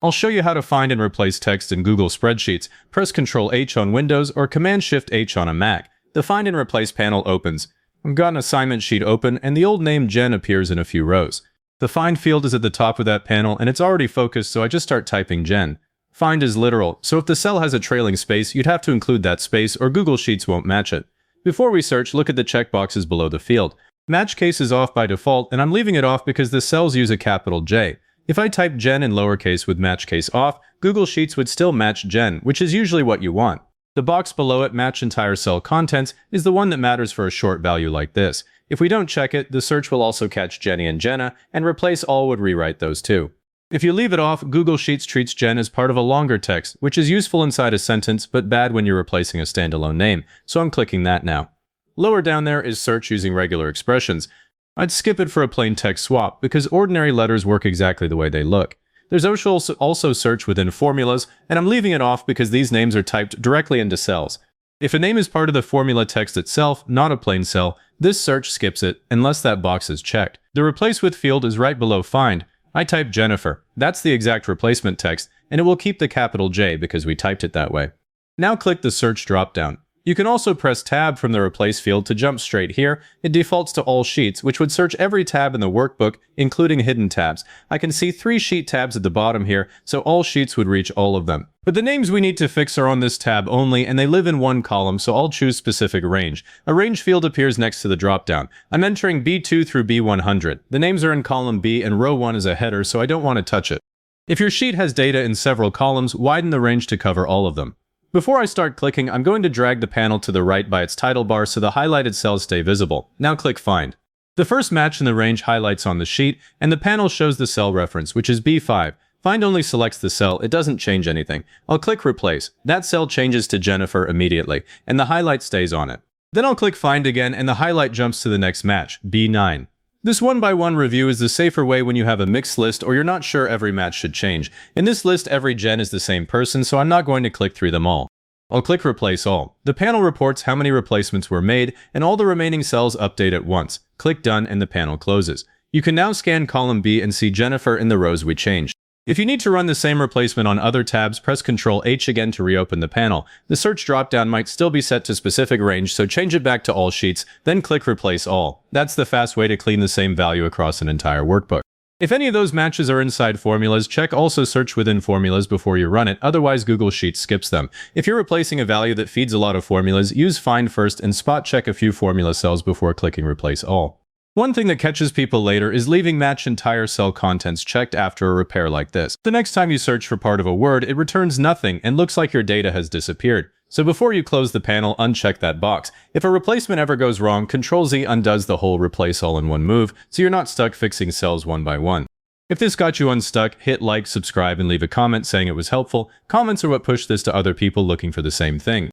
I'll show you how to find and replace text in Google Spreadsheets. Press Ctrl-H on Windows or Command-Shift-H on a Mac. The Find and Replace panel opens. I've got an assignment sheet open, and the old name Jen appears in a few rows. The Find field is at the top of that panel, and it's already focused, so I just start typing Jen. Find is literal, so if the cell has a trailing space, you'd have to include that space or Google Sheets won't match it. Before we search, look at the checkboxes below the field. Match case is off by default, and I'm leaving it off because the cells use a capital J. If I type Jen in lowercase with match case off, Google Sheets would still match Jen, which is usually what you want. The box below it, Match Entire Cell Contents, is the one that matters for a short value like this. If we don't check it, the search will also catch Jenny and Jenna, and Replace All would rewrite those too. If you leave it off, Google Sheets treats Jen as part of a longer text, which is useful inside a sentence, but bad when you're replacing a standalone name, so I'm clicking that now. Lower down there is Search using regular expressions. I'd skip it for a plain text swap, because ordinary letters work exactly the way they look. There's also Search within formulas, and I'm leaving it off because these names are typed directly into cells. If a name is part of the formula text itself, not a plain cell, this search skips it, unless that box is checked. The Replace With field is right below Find. I type Jennifer. That's the exact replacement text, and it will keep the capital J because we typed it that way. Now click the Search dropdown. You can also press Tab from the Replace field to jump straight here. It defaults to All Sheets, which would search every tab in the workbook, including hidden tabs. I can see 3 sheet tabs at the bottom here, so All Sheets would reach all of them. But the names we need to fix are on this tab only, and they live in one column, so I'll choose Specific Range. A range field appears next to the dropdown. I'm entering B2 through B100. The names are in column B, and row 1 is a header, so I don't want to touch it. If your sheet has data in several columns, widen the range to cover all of them. Before I start clicking, I'm going to drag the panel to the right by its title bar so the highlighted cells stay visible. Now click Find. The first match in the range highlights on the sheet, and the panel shows the cell reference, which is B5. Find only selects the cell, it doesn't change anything. I'll click Replace. That cell changes to Jennifer immediately, and the highlight stays on it. Then I'll click Find again, and the highlight jumps to the next match, B9. This one-by-one review is the safer way when you have a mixed list or you're not sure every match should change. In this list, every Jen is the same person, so I'm not going to click through them all. I'll click Replace All. The panel reports how many replacements were made, and all the remaining cells update at once. Click Done, and the panel closes. You can now scan column B and see Jennifer in the rows we changed. If you need to run the same replacement on other tabs, press Ctrl-H again to reopen the panel. The search dropdown might still be set to Specific Range, so change it back to All Sheets, then click Replace All. That's the fast way to clean the same value across an entire workbook. If any of those matches are inside formulas, check Also Search within formulas before you run it, otherwise Google Sheets skips them. If you're replacing a value that feeds a lot of formulas, use Find first and spot check a few formula cells before clicking Replace All. One thing that catches people later is leaving Match Entire Cell Contents checked after a repair like this. The next time you search for part of a word, it returns nothing and looks like your data has disappeared. So before you close the panel, uncheck that box. If a replacement ever goes wrong, Ctrl-Z undoes the whole Replace All in one move, so you're not stuck fixing cells one by one. If this got you unstuck, hit like, subscribe, and leave a comment saying it was helpful. Comments are what push this to other people looking for the same thing.